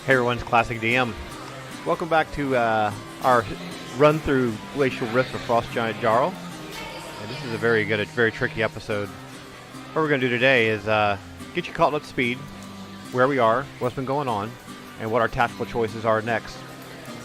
Hey everyone, it's Classic DM. Welcome back to our run through Glacial Rift of Frost Giant Jarl. And this is a very good, very tricky episode. What we're going to do today is get you caught up to speed, where we are, what's been going on, and what our tactical choices are next.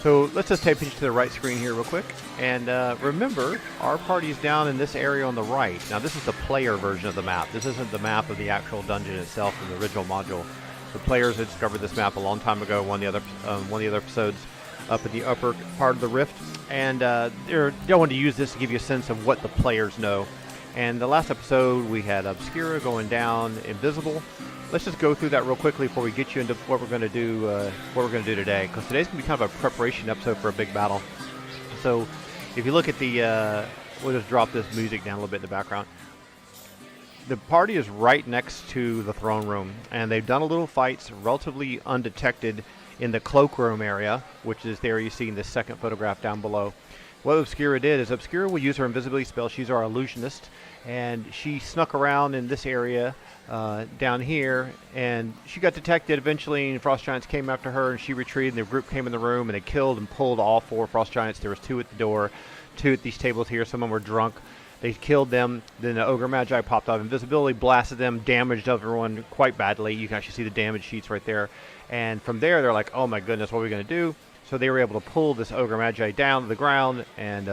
So let's just take a picture to the right screen here real quick. And remember, our party's down in this area on the right. Now this is the player version of the map. This isn't the map of the actual dungeon itself in the original module. The players had discovered this map a long time ago, one of the other episodes, up in the upper part of the rift, and they wanted to use this to give you a sense of what the players know. And the last episode we had Obscura going down, invisible. Let's just go through that real quickly before we get you into what we're going to do. Today, because today's going to be kind of a preparation episode for a big battle. So, if you look at the, we'll just drop this music down a little bit in the background. The party is right next to the throne room, and they've done a little fights relatively undetected in the cloakroom area, which is there you see in the second photograph down below. What Obscura did is Obscura will use her invisibility spell. She's our illusionist, and she snuck around in this area down here, and she got detected eventually, and Frost Giants came after her, and she retreated, and the group came in the room, and they killed and pulled all 4 Frost Giants. There was 2 at the door, 2 at these tables here. Some of them were drunk. They killed them. Then the Ogre Magi popped out of invisibility, blasted them, damaged everyone quite badly. You can actually see the damage sheets right there. And from there, they're like, oh my goodness, what are we going to do? So they were able to pull this Ogre Magi down to the ground and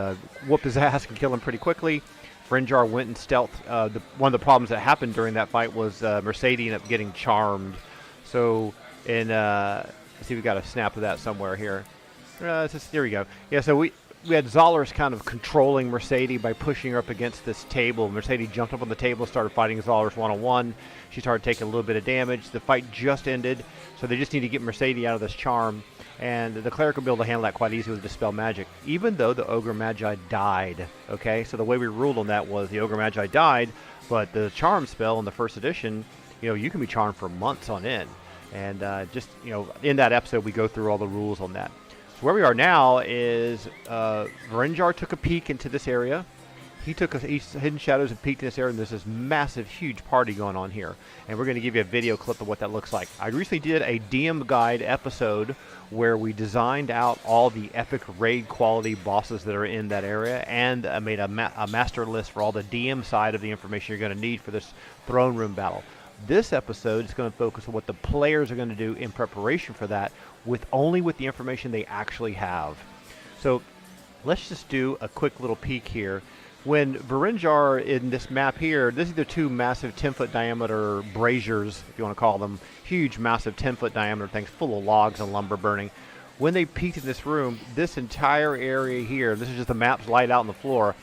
whoop his ass and kill him pretty quickly. Frinjar went in stealth. One of the problems that happened during that fight was Mercedes ended up getting charmed. So, let's see, we got a snap of that somewhere here. Here we go. Yeah, so we had Zollers kind of controlling Mercedes by pushing her up against this table. Mercedes jumped up on the table, started fighting Zollers one-on-one. She started taking a little bit of damage. The fight just ended, so they just need to get Mercedes out of this charm. And the cleric will be able to handle that quite easily with Dispel Magic, even though the Ogre Magi died. Okay, so the way we ruled on that was the Ogre Magi died, but the charm spell in the first edition, you can be charmed for months on end. And in that episode, we go through all the rules on that. So where we are now is Frinjar took a peek into this area. He took Hidden Shadows and peeked in this area, and there's this massive, huge party going on here. And we're going to give you a video clip of what that looks like. I recently did a DM guide episode where we designed out all the epic raid quality bosses that are in that area, and I made a master list for all the DM side of the information you're going to need for this throne room battle. This episode is going to focus on what the players are going to do in preparation for that, with the information they actually have. So let's just do a quick little peek here. When Frinjar in this map here, this is the 2 massive 10-foot diameter braziers, if you want to call them, huge, massive 10-foot diameter things full of logs and lumber burning. When they peeked in this room, this entire area here, this is just the maps laid out on the floor,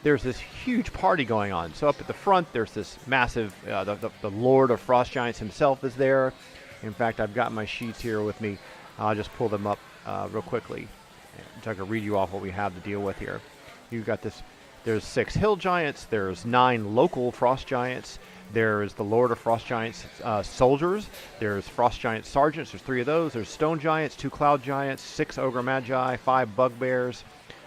there's this huge party going on. So up at the front, there's this massive, the Lord of Frost Giants himself is there. In fact, I've got my sheets here with me. I'll just pull them up real quickly so I can read you off what we have to deal with here. You've got this, there's 6 Hill Giants, there's 9 local Frost Giants, there's the Lord of Frost Giants soldiers, there's Frost Giant sergeants, there's 3 of those, there's Stone Giants, 2 Cloud Giants, 6 Ogre Magi, 5 Bugbears.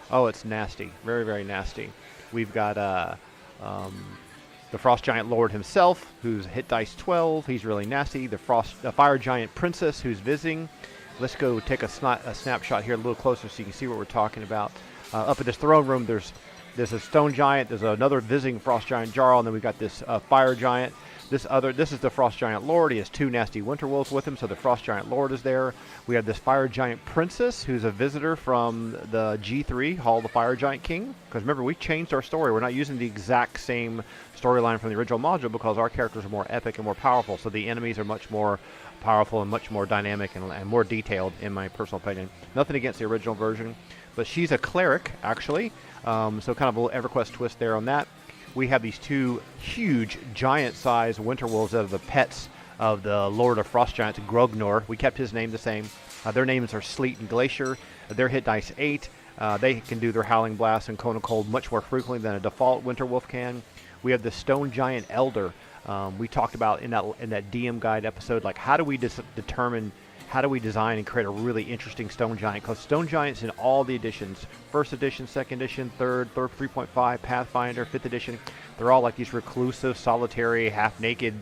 Oh, it's nasty, very, very nasty. We've got the Frost Giant Lord himself, who's hit dice 12. He's really nasty. The Fire Giant Princess, who's visiting. Let's go take a snapshot here a little closer so you can see what we're talking about. Up at this throne room, there's a Stone Giant. There's another visiting Frost Giant Jarl, and then we've got this Fire Giant. This is the Frost Giant Lord. He has 2 nasty Winter Wolves with him, so the Frost Giant Lord is there. We have this Fire Giant Princess, who's a visitor from the G3, Hall of the Fire Giant King. Because remember, we changed our story. We're not using the exact same storyline from the original module because our characters are more epic and more powerful, so the enemies are much more powerful and much more dynamic and more detailed, in my personal opinion. Nothing against the original version, but she's a cleric, actually, so kind of a little EverQuest twist there on that. We have these 2 huge, giant-sized Winter Wolves that are the pets of the Lord of Frost Giants, Grognor. We kept his name the same. Their names are Sleet and Glacier. Their hit dice 8. They can do their Howling Blast and Cone of Cold much more frequently than a default Winter Wolf can. We have the Stone Giant Elder. We talked about in that DM guide episode, like how do we determine how do we design and create a really interesting Stone Giant? Because Stone Giants in all the editions, 1st edition, 2nd edition, 3rd 3.5, Pathfinder, 5th edition, they're all like these reclusive, solitary, half-naked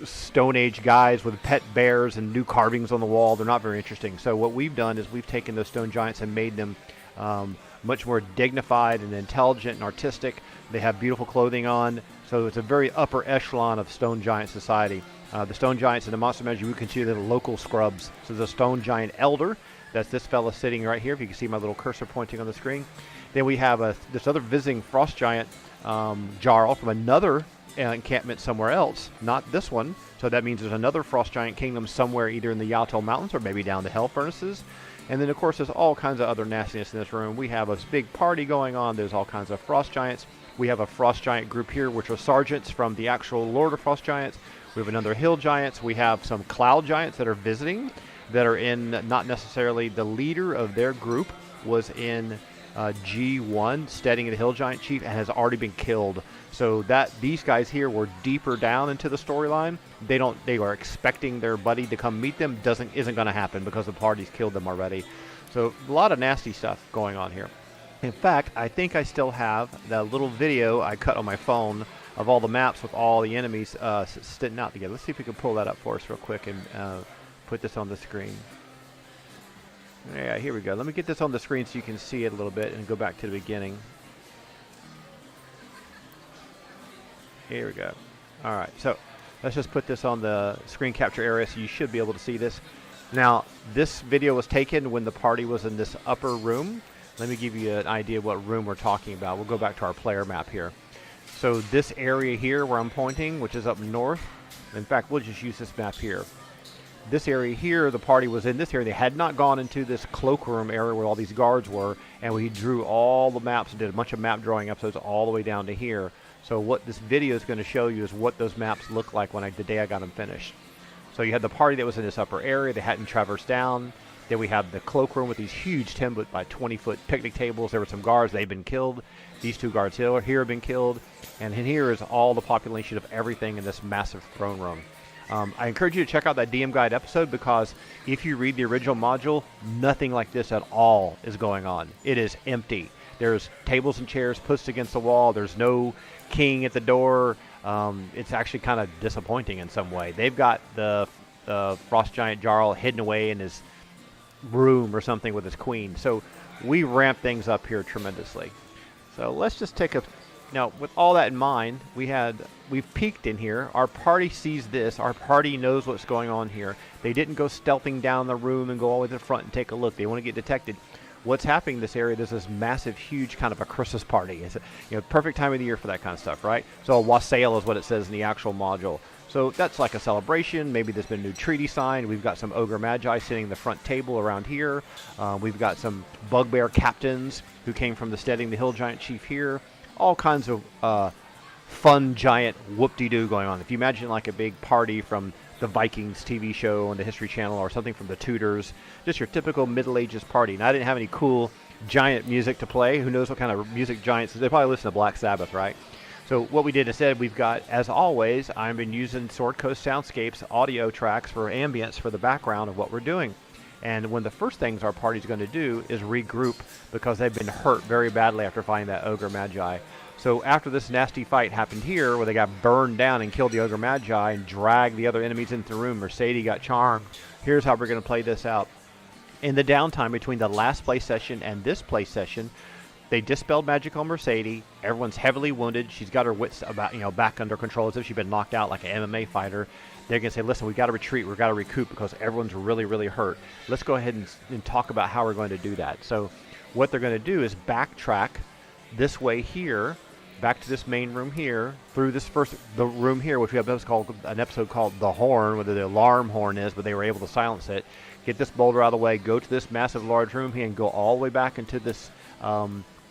Stone Age guys with pet bears and new carvings on the wall. They're not very interesting. So what we've done is we've taken those stone giants and made them much more dignified and intelligent and artistic. They have beautiful clothing on. So it's a very upper echelon of stone giant society. The stone giants in the Monster Manual, we consider them local scrubs. So the stone giant elder, that's this fella sitting right here, if you can see my little cursor pointing on the screen. Then we have this other visiting frost giant, Jarl, from another encampment somewhere else, not this one. So that means there's another frost giant kingdom somewhere either in the Yato Mountains or maybe down the Hell Furnaces. And then, of course, there's all kinds of other nastiness in this room. We have a big party going on. There's all kinds of frost giants. We have a frost giant group here, which are sergeants from the actual Lord of Frost Giants. We have another hill giants. We have some cloud giants that are visiting, that are in, not necessarily the leader of their group was in G1, Steading the Hill Giant Chief, and has already been killed. So that these guys here were deeper down into the storyline. They are expecting their buddy to come meet them. Isn't going to happen because the party's killed them already. So a lot of nasty stuff going on here. In fact, I think I still have that little video I cut on my phone of all the maps with all the enemies sitting out together. Let's see if we can pull that up for us real quick and put this on the screen. Yeah, here we go. Let me get this on the screen so you can see it a little bit and go back to the beginning. Here we go. All right, so let's just put this on the screen capture area so you should be able to see this. Now, this video was taken when the party was in this upper room. Let me give you an idea of what room we're talking about. We'll go back to our player map here. So this area here where I'm pointing, which is up north, in fact, we'll just use this map here. This area here, the party was in this area. They had not gone into this cloakroom area where all these guards were, and we drew all the maps and did a bunch of map drawing episodes all the way down to here. So what this video is going to show you is what those maps look like the day I got them finished. So you had the party that was in this upper area. They hadn't traversed down. Then we have the cloakroom with these huge 10-foot by 20-foot picnic tables. There were some guards. They've been killed. These two guards here have been killed. And in here is all the population of everything in this massive throne room. I encourage you to check out that DM Guide episode because if you read the original module, nothing like this at all is going on. It is empty. There's tables and chairs pushed against the wall. There's no king at the door. It's actually kind of disappointing in some way. They've got the frost giant Jarl hidden away in his room or something with his queen. So we ramp things up here tremendously. So let's just take a... Now, with all that in mind, we've peeked in here. Our party sees this. Our party knows what's going on here. They didn't go stealthing down the room and go all the way to the front and take a look. They want to get detected. What's happening in this area, there's this massive, huge kind of a Christmas party. It's a perfect time of the year for that kind of stuff, right? So a wassail is what it says in the actual module. So that's like a celebration. Maybe there's been a new treaty signed. We've got some ogre magi sitting at the front table around here. We've got some bugbear captains who came from the Steading the Hill Giant Chief here. All kinds of fun giant whoop-de-doo going on. If you imagine like a big party from the Vikings TV show on the History Channel or something from the Tudors, just your typical Middle Ages party. And I didn't have any cool giant music to play. Who knows what kind of music giants? They probably listen to Black Sabbath, right? So what we did instead, we've got, as always, I've been using Sword Coast Soundscapes audio tracks for ambience for the background of what we're doing. And one of the first things our party's going to do is regroup because they've been hurt very badly after finding that Ogre Magi. So after this nasty fight happened here, where they got burned down and killed the Ogre Magi and dragged the other enemies into the room, Mercedes got charmed. Here's how we're going to play this out. In the downtime between the last play session and this play session, they dispelled magic on Mercedes. Everyone's heavily wounded. She's got her wits back under control as if she'd been knocked out like an MMA fighter. They're going to say, listen, we've got to retreat. We've got to recoup because everyone's really, really hurt. Let's go ahead and talk about how we're going to do that. So what they're going to do is backtrack this way here, back to this main room here, through the room here, which we have an episode called The Horn, where the alarm horn is, but they were able to silence it. Get this boulder out of the way, go to this massive large room here, and go all the way back into this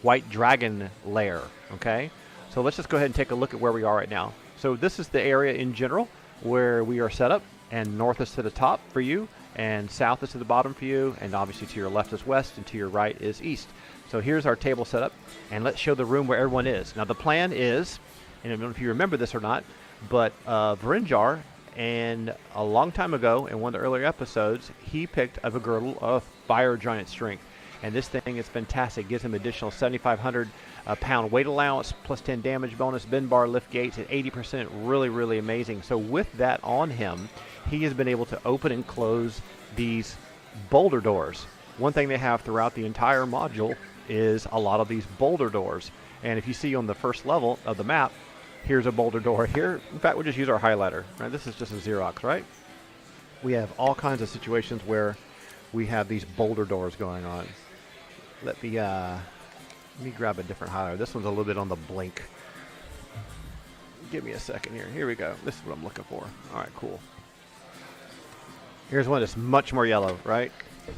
white dragon lair, okay? So let's just go ahead and take a look at where we are right now. So this is the area in general where we are set up, and north is to the top for you, and south is to the bottom for you, and obviously to your left is west, and to your right is east. So here's our table set up, and let's show the room where everyone is. Now the plan is, and I don't know if you remember this or not, but Varinjar, and a long time ago in one of the earlier episodes, he picked up a girdle of fire giant strength. And this thing is fantastic. Gives him additional 7,500 pound weight allowance, plus 10 damage bonus, bend bar, lift gates at 80%. Really, really amazing. So with that on him, he has been able to open and close these boulder doors. One thing they have throughout the entire module is a lot of these boulder doors. And if you see on the first level of the map, here's a boulder door here. In fact, we'll just use our highlighter. Right? This is just a Xerox, right? We have all kinds of situations where we have these boulder doors going on. Let me grab a different highlighter. This one's a little bit on the blink. Give me a second here. Here we go. This is what I'm looking for. All right, cool. Here's one that's much more yellow, right?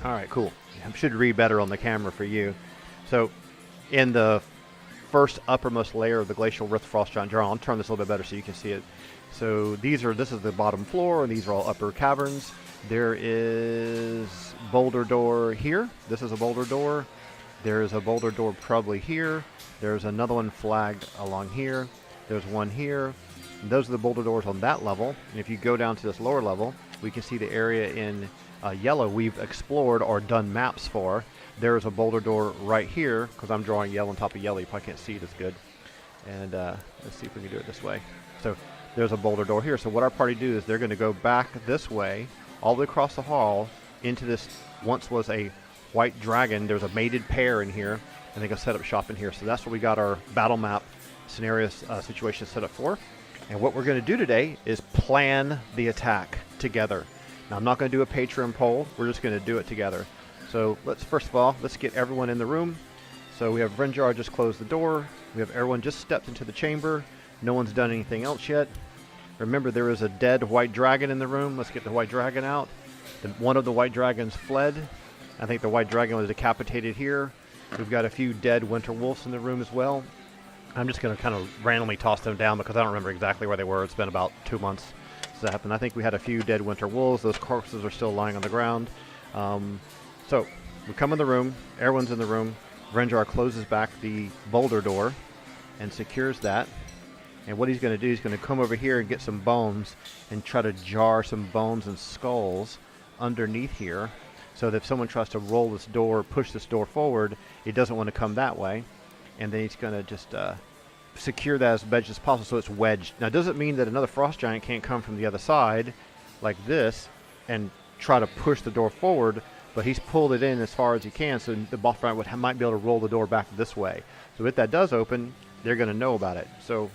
All right, cool. I should read better on the camera for you. So in the first uppermost layer of the Glacial Rift Frost Giant Jarl, I'll turn this a little bit better so you can see it. So this is the bottom floor, and these are all upper caverns. There is boulder door here. This is a boulder door. There is a boulder door probably here. There's another one flagged along here. There's one here. And those are the boulder doors on that level. And if you go down to this lower level, we can see the area in yellow we've explored or done maps for. There is a boulder door right here, because I'm drawing yellow on top of yellow. You probably can't see it as good. And let's see if we can do it this way. So there's a boulder door here. So what our party do is they're going to go back this way, all the way across the hall, into this once was a white dragon. There's a mated pair in here, and they go set up shop in here. So that's what we got our battle map scenario situation set up for. And what we're going to do today is plan the attack together. Now, I'm not going to do a Patreon poll. We're just going to do it together. So first of all, let's get everyone in the room. So we have Vrenjar just closed the door. We have everyone just stepped into the chamber. No one's done anything else yet. Remember, there is a dead white dragon in the room. Let's get the white dragon out. One of the white dragons fled. I think the white dragon was decapitated here. We've got a few dead winter wolves in the room as well. I'm just going to kind of randomly toss them down because I don't remember exactly where they were. It's been about 2 months since that happened. I think we had a few dead winter wolves. Those corpses are still lying on the ground. So we come in the room. Everyone's in the room. Vrenjar closes back the boulder door and secures that. And what he's going to do, he's going to come over here and get some bones and try to jar some bones and skulls underneath here, so that if someone tries to roll this door, push this door forward, it doesn't want to come that way. And then he's going to just secure that as best as possible so it's wedged. Now, it doesn't mean that another frost giant can't come from the other side like this and try to push the door forward, but he's pulled it in as far as he can, so the boss giant might be able to roll the door back this way. So if that does open, they're going to know about it. So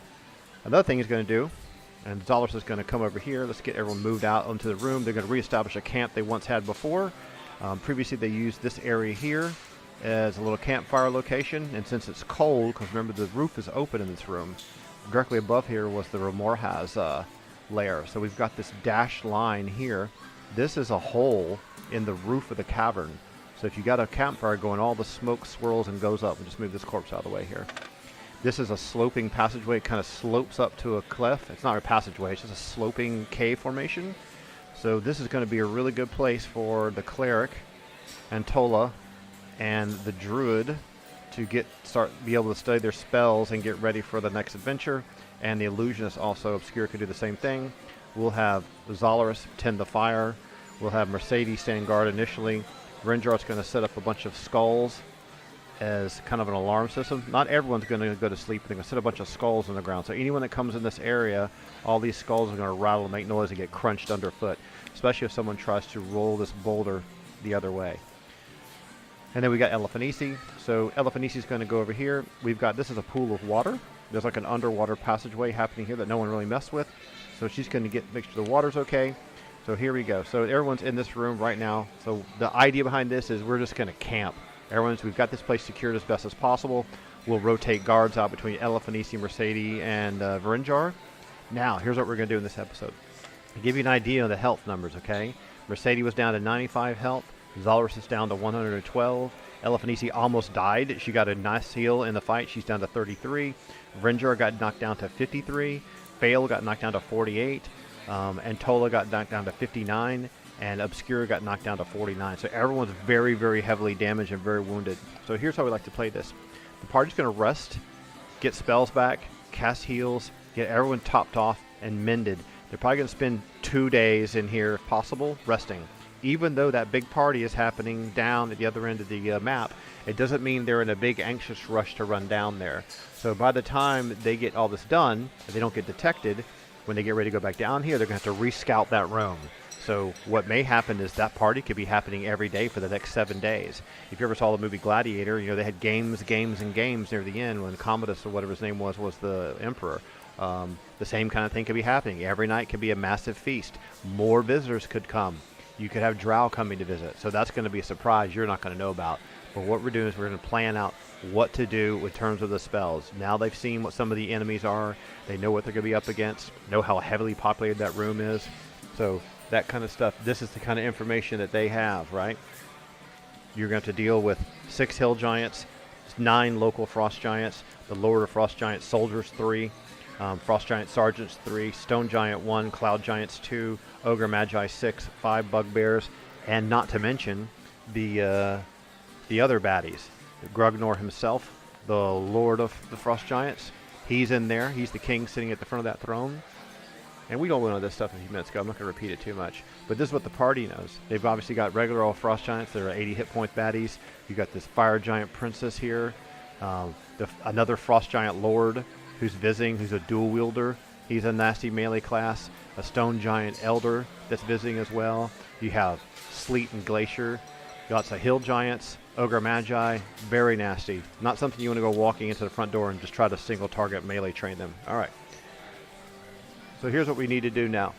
another thing he's going to do, and Zolris is going to come over here. Let's get everyone moved out into the room. They're going to reestablish a camp they once had before. Previously, they used this area here as a little campfire location. And since it's cold, because remember the roof is open in this room, directly above here was the Remorhaz layer. So we've got this dashed line here. This is a hole in the roof of the cavern. So if you got a campfire going, all the smoke swirls and goes up. We'll just move this corpse out of the way here. This is a sloping passageway. It kind of slopes up to a cliff. It's not a passageway. It's just a sloping cave formation. So this is going to be a really good place for the cleric, Antola, and the druid to be able to study their spells and get ready for the next adventure. And the illusionist also, Obscure, could do the same thing. We'll have Zolris tend the fire. We'll have Mercedes stand guard initially. Vrenjar's going to set up a bunch of skulls as kind of an alarm system. Not everyone's going to go to sleep. They're going to set a bunch of skulls on the ground. So anyone that comes in this area, all these skulls are going to rattle and make noise and get crunched underfoot, especially if someone tries to roll this boulder the other way. And then we got Elefanisi. So Elefanisi is going to go over here. This is a pool of water. There's like an underwater passageway happening here that no one really messed with. So she's going to make sure the water's okay. So here we go. So everyone's in this room right now. So the idea behind this is we're just going to camp. We've got this place secured as best as possible. We'll rotate guards out between Elefanisi, Mercedes, and Vrenjar. Now, here's what we're going to do in this episode. To give you an idea of the health numbers, okay? Mercedes was down to 95 health. Zolris is down to 112. Elefanisi almost died. She got a nice heal in the fight. She's down to 33. Vrenjar got knocked down to 53. Fail got knocked down to 48. Antola got knocked down to 59. And Obscure got knocked down to 49. So everyone's very, very heavily damaged and very wounded. So here's how we like to play this. The party's going to rest, get spells back, cast heals, get everyone topped off and mended. They're probably going to spend 2 days in here, if possible, resting. even though that big party is happening down at the other end of the map, it doesn't mean they're in a big anxious rush to run down there. So by the time they get all this done, and they don't get detected, when they get ready to go back down here, they're going to have to rescout that room. So what may happen is that party could be happening every day for the next 7 days. If you ever saw the movie Gladiator, they had games near the end when Commodus or whatever his name was the emperor. The same kind of thing could be happening. Every night could be a massive feast. More visitors could come. You could have Drow coming to visit. So that's going to be a surprise you're not going to know about. But what we're doing is we're going to plan out what to do in terms of the spells. Now they've seen what some of the enemies are. They know what they're going to be up against, know how heavily populated that room is. So that kind of stuff, this is the kind of information that they have, right? You're going to have to deal with 6 hill giants, 9 local frost giants, the Lord of Frost Giant soldiers 3, Frost Giant Sergeants 3, Stone Giant 1, Cloud Giants 2, Ogre Magi 6, 5 Bugbears, and not to mention the other baddies. Grugnor himself, the Lord of the Frost Giants, he's in there. He's the king sitting at the front of that throne. And we all went over this stuff a few minutes ago. I'm not going to repeat it too much. But this is what the party knows. They've obviously got regular old Frost Giants. They're 80 hit point baddies. You've got this Fire Giant Princess here. Another Frost Giant Lord who's visiting, who's a dual wielder. He's a nasty melee class. A Stone Giant Elder that's visiting as well. You have Sleet and Glacier. Lots of Hill Giants. Ogre Magi. Very nasty. Not something you want to go walking into the front door and just try to single target melee train them. All right. So here's what we need to do now.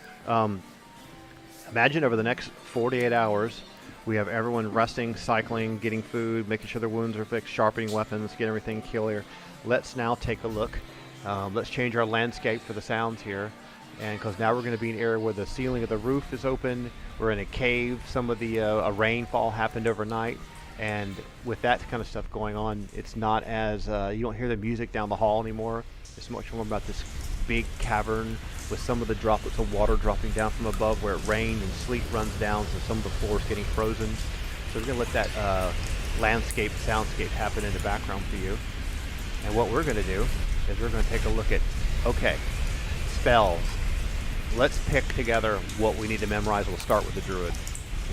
Imagine over the next 48 hours, we have everyone resting, cycling, getting food, making sure their wounds are fixed, sharpening weapons, get everything clear. Let's now take a look. Let's change our landscape for the sounds here. And because now we're going to be in an area where the ceiling of the roof is open. We're in a cave. Some of the rainfall happened overnight. And with that kind of stuff going on, it's not as, you don't hear the music down the hall anymore. It's much more about this big cavern with some of the droplets of water dropping down from above where it rained and sleet runs down, so some of the floor is getting frozen. So we're going to let that landscape, soundscape happen in the background for you. And what we're going to do is we're going to take a look at, okay, spells. Let's pick together what we need to memorize. We'll start with the druid.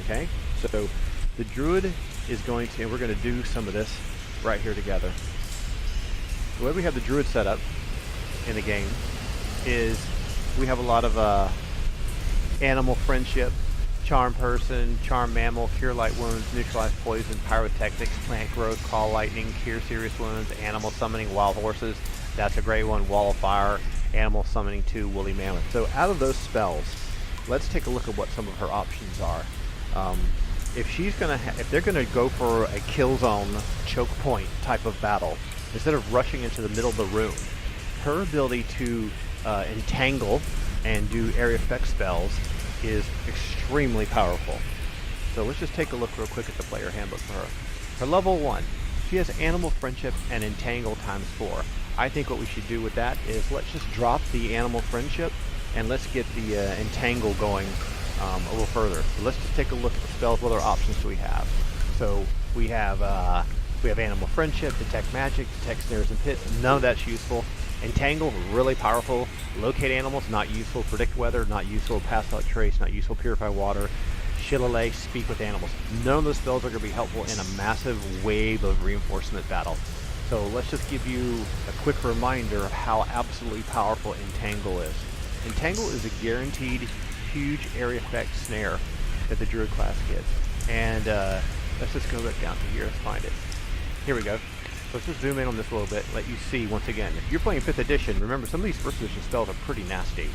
Okay? So the druid is going to, and we're going to do some of this right here together. The way we have the druid set up in the game is we have a lot of animal friendship, charm person, charm mammal, cure light wounds, neutralize poison, pyrotechnics, plant growth, call lightning, cure serious wounds, animal summoning, wild horses. That's a great one. Wall of fire, animal summoning 2, woolly mammoth. So out of those spells, let's take a look at what some of her options are. If they're gonna go for a kill zone, choke point type of battle, instead of rushing into the middle of the room, her ability to entangle and do area effect spells is extremely powerful. So let's just take a look real quick at the player handbook for her. Her level 1, she has animal friendship and entangle ×4. I think what we should do with that is let's just drop the animal friendship and let's get the entangle going a little further. So let's just take a look at the spells. What other options do we have? So we have animal friendship, detect magic, detect snares and pits. None of that's useful. Entangle, really powerful. Locate animals, not useful. Predict weather, not useful. Pass out trace, not useful. Purify water. Shillelagh, speak with animals. None of those spells are going to be helpful in a massive wave of reinforcement battle. So let's just give you a quick reminder of how absolutely powerful Entangle is. Entangle is a guaranteed huge area effect snare that the druid class gets. And let's just go back down to here. Let's find it. Here we go. So let's just zoom in on this a little bit, let you see once again. If you're playing 5th edition, remember some of these 1st edition spells are pretty nasty.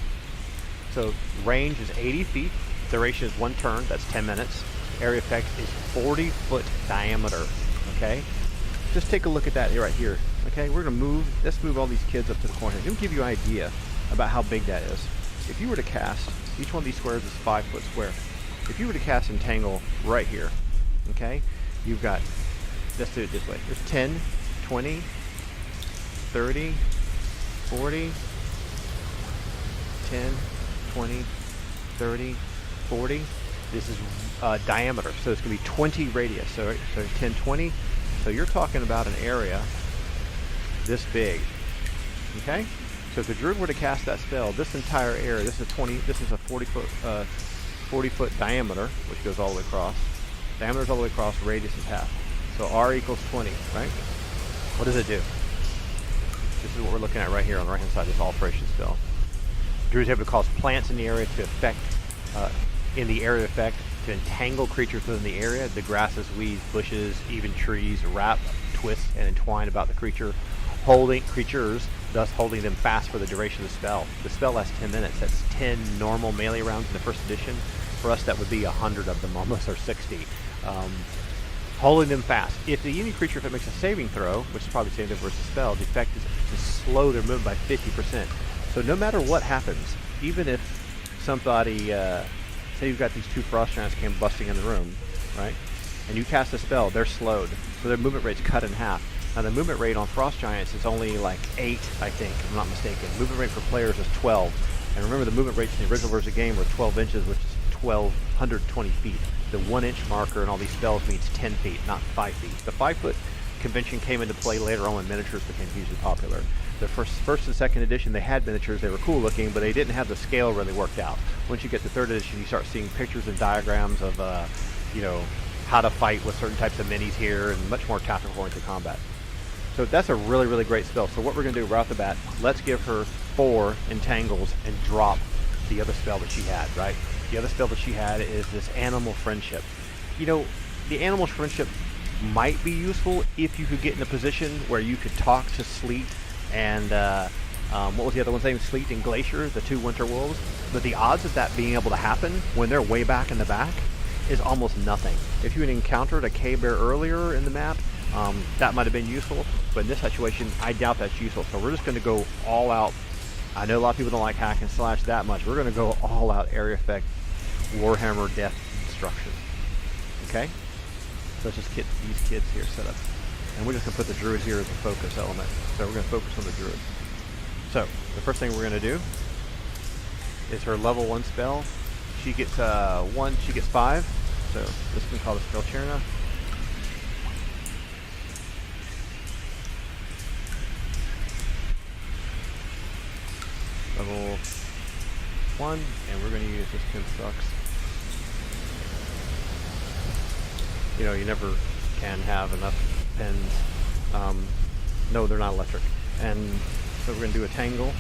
So range is 80 feet, duration is 1 turn, that's 10 minutes. Area effect is 40-foot diameter, okay? Just take a look at that right here, okay? We're gonna let's move all these kids up to the corner. It'll give you an idea about how big that is. If you were to cast, each one of these squares is 5-foot square. If you were to cast Entangle right here, okay? You've got, let's do it this way. There's 10, 20, 30, 40, 10, 20, 30, 40. This is diameter, so it's going to be 20 radius. So 10, 20. So you're talking about an area this big. Okay? So if the druid were to cast that spell, this entire area, this is a 40-foot 40-foot diameter, which goes all the way across. Diameter is all the way across, radius is half. So R equals 20, right? What does it do? This is what we're looking at right here on the right-hand side, this alteration spell. Druid's able to cause plants in the area to affect, to entangle creatures within the area. The grasses, weeds, bushes, even trees wrap, twist, and entwine about the creature, holding creatures, thus holding them fast for the duration of the spell. The spell lasts 10 minutes. That's 10 normal melee rounds in the first edition. For us, that would be 100 of them almost, or 60. Holding them fast. If the enemy creature, if it makes a saving throw, which is probably saving throw versus spell, the effect is to slow their movement by 50%. So no matter what happens, even if somebody, say you've got these two frost giants came busting in the room, right? And you cast a spell, they're slowed. So their movement rate's cut in half. Now the movement rate on frost giants is only like 8, I think, if I'm not mistaken. Movement rate for players is 12. And remember, the movement rates in the original version of the game were 12 inches, which is 1,220 feet. The 1-inch marker in all these spells means 10 feet, not 5 feet. The 5-foot convention came into play later on when miniatures became hugely popular. The first and second edition, they had miniatures. They were cool looking, but they didn't have the scale really worked out. Once you get to third edition, you start seeing pictures and diagrams of, how to fight with certain types of minis here, and much more tactical-oriented combat. So that's a really, really great spell. So what we're going to do right off the bat, let's give her 4 entangles and drop the other spell that she had, right? The other spell that she had is this animal friendship. You know, the animal friendship might be useful if you could get in a position where you could talk to Sleet and, what was the other one's name? Sleet and Glacial, the 2 winter wolves. But the odds of that being able to happen when they're way back in the back is almost nothing. If you had encountered a K-Bear earlier in the map, that might have been useful, but in this situation, I doubt that's useful. So we're just going to go all out. I know a lot of people don't like hack and slash that much. We're going to go all out area effect, Warhammer death destruction. Okay? So let's just get these kids here set up. And we're just going to put the druid here as a focus element. So we're going to focus on the druid. So the first thing we're going to do is her level 1 spell. She gets 1, she gets 5. So this can call this Faoltiarna. Level 1, and we're going to use this pin sucks. You know, you never can have enough pins. No, they're not electric. And so we're going to do a tangle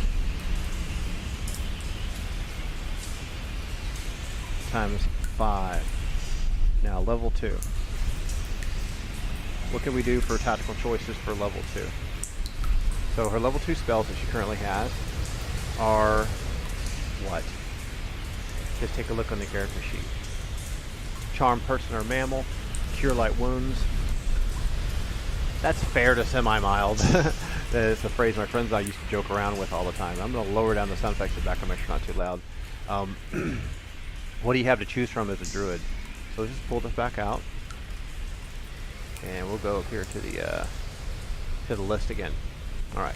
times 5. Now level 2. What can we do for tactical choices for level 2? So her level 2 spells that she currently has are what? Just take a look on the character sheet. Charm person or mammal, cure light wounds. That's fair to semi-mild. That's a phrase my friends and I used to joke around with all the time. I'm going to lower down the sound effects in the background, make sure it's not too loud. What do you have to choose from as a druid? So let's just pull this back out, and we'll go up here to the list again. All right.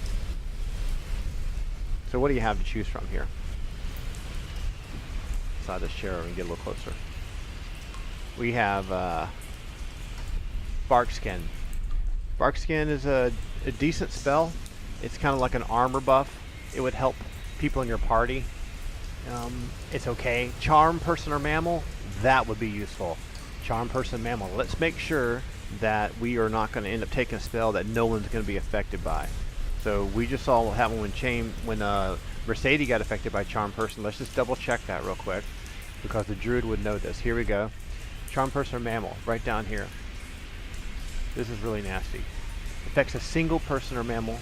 So what do you have to choose from here? Inside this chair, we can get a little closer. We have Barkskin. Barkskin is a decent spell. It's kind of like an armor buff. It would help people in your party. It's okay. Charm person or mammal, that would be useful. Charm person, mammal. Let's make sure that we are not going to end up taking a spell that no one's going to be affected by. So we just saw what happened when Mercedes got affected by charm person. Let's just double check that real quick, because the druid would know this. Here we go. Charm person or mammal, right down here. This is really nasty. Affects a single person or mammal.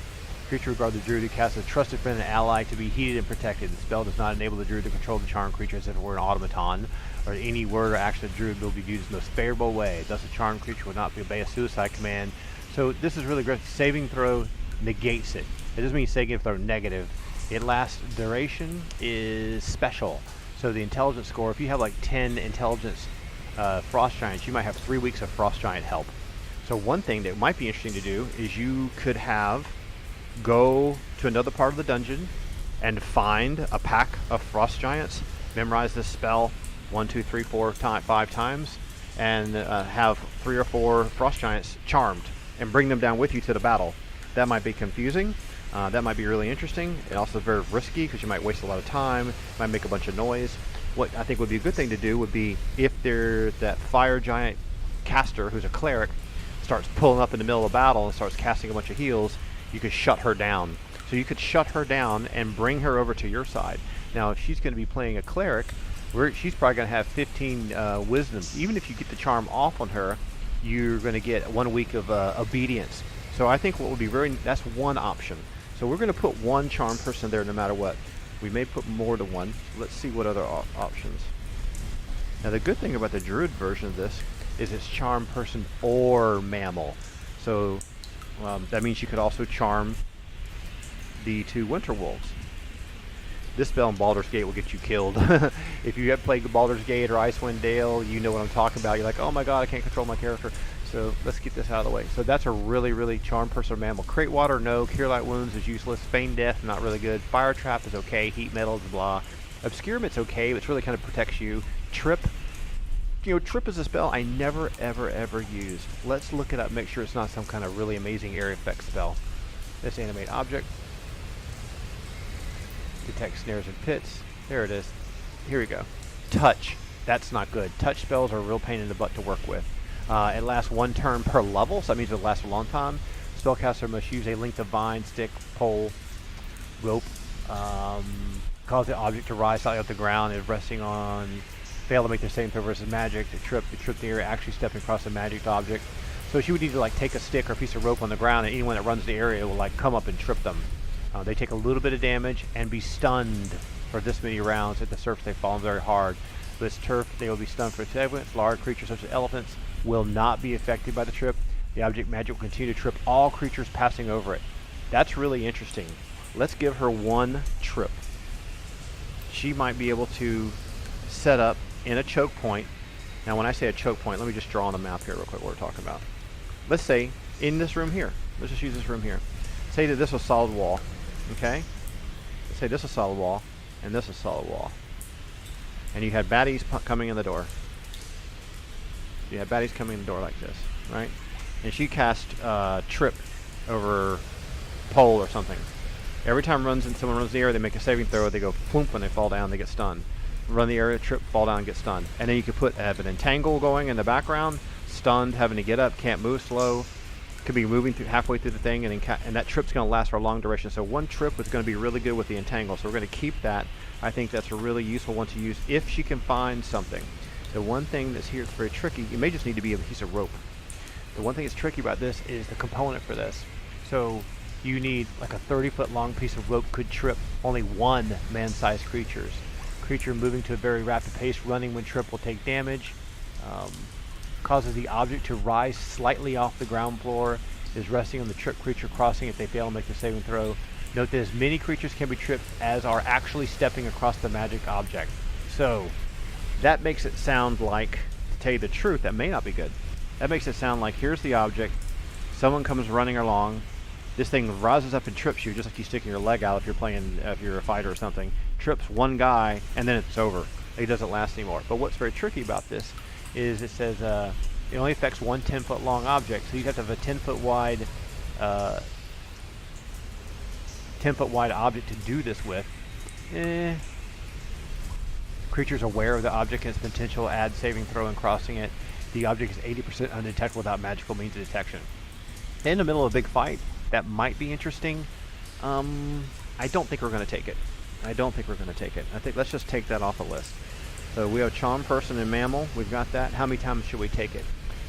Creature regard the druid who casts a trusted friend and ally to be heated and protected. The spell does not enable the druid to control the charmed creature as if it were an automaton, or any word or action of the druid will be viewed as the most favorable way. Thus, a charmed creature will not obey a suicide command. So this is really great. Saving throw negates it. It doesn't mean saving throw negative. It lasts duration is special. So the intelligence score, if you have like 10 intelligence frost giants, you might have 3 weeks of frost giant help. So one thing that might be interesting to do is you could go to another part of the dungeon and find a pack of frost giants, memorize this spell 1, 2, 3, 4, 5 times, and have 3 or 4 frost giants charmed and bring them down with you to the battle. That might be confusing. That might be really interesting. It also is very risky because you might waste a lot of time, might make a bunch of noise. what I think would be a good thing to do would be if there's that fire giant caster who's a cleric starts pulling up in the middle of battle and starts casting a bunch of heals, you could shut her down. So you could shut her down and bring her over to your side. Now, if she's going to be playing a cleric, she's probably going to have 15 wisdom. Even if you get the charm off on her, you're going to get 1 week of obedience. So I think what would be that's one option. So we're going to put one charm person there no matter what. We may put more than one. Let's see what other options. Now the good thing about the druid version of this is it's charm person or mammal. So that means you could also charm the 2 winter wolves. This spell in Baldur's Gate will get you killed. If you have played Baldur's Gate or Icewind Dale, you know what I'm talking about. You're like, oh my god, I can't control my character. So let's get this out of the way. So that's a really charm person or mammal. Crate water, no. Cure light wounds is useless. Feign death, not really good. Fire trap is okay. Heat metals, blah. Obscurement's okay, but it really kind of protects you. Trip. Trip is a spell I never ever used. Let's look it up, make sure it's not some kind of really amazing area effect spell. Let's animate object. Detect snares and pits. There it is. Here we go. Touch. That's not good. Touch spells are a real pain in the butt to work with. It lasts 1 turn per level, so that means it'll last a long time. Spellcaster must use a length of vine, stick, pole, rope. Cause the object to rise slightly off the ground if resting on. Fail to make the same throw versus magic. To trip the area actually stepping across a magic object. So she would need to like take a stick or a piece of rope on the ground, and anyone that runs the area will like come up and trip them. They take a little bit of damage and be stunned for this many rounds. At the surface, they fall very hard. This turf, they will be stunned for 7 seconds. Large creatures such as elephants will not be affected by the trip. The object magic will continue to trip all creatures passing over it. That's really interesting. Let's give her 1 trip. She might be able to set up in a choke point. Now, when I say a choke point, let me just draw on the map here real quick what we're talking about. Let's say in this room here. Let's just use this room here. Say that this was solid wall. Okay? Let's say this is solid wall, and this is solid wall. And you had baddies coming in the door. You had baddies coming in the door like this, right? And she cast trip over pole or something. Every time someone runs the area, they make a saving throw, they go plump when they fall down, they get stunned. Run the area, trip, fall down, get stunned. And then you could have an entangle going in the background, stunned, having to get up, can't move slow. Could be moving halfway through the thing, and that trip's going to last for a long duration. So 1 trip is going to be really good with the entangle. So we're going to keep that. I think that's a really useful one to use if she can find something. The one thing that's here that's very tricky, it may just need to be a piece of rope. The one thing that's tricky about this is the component for this. So you need like a 30-foot long piece of rope could trip only 1 man-sized creature. Creature moving to a very rapid pace, running when trip will take damage. Causes the object to rise slightly off the ground floor, is resting on the trip creature crossing if they fail to make the saving throw. Note that as many creatures can be tripped as are actually stepping across the magic object. So that makes it sound like, to tell you the truth, that may not be good. That makes it sound like here's the object, someone comes running along, this thing rises up and trips you just like you sticking your leg out if you're a fighter or something, trips 1 guy, and then it's over. It doesn't last anymore. But what's very tricky about this is it says it only affects 1 10-foot long object, so you have to have a 10-foot wide 10-foot wide object to do this with. Creatures aware of the object and its potential, add saving throw and crossing it. The object is 80% undetectable without magical means of detection. In the middle of a big fight, that might be interesting. I don't think we're going to take it. I think let's just take that off the list. So we have charm person and mammal. We've got that. How many times should we take it?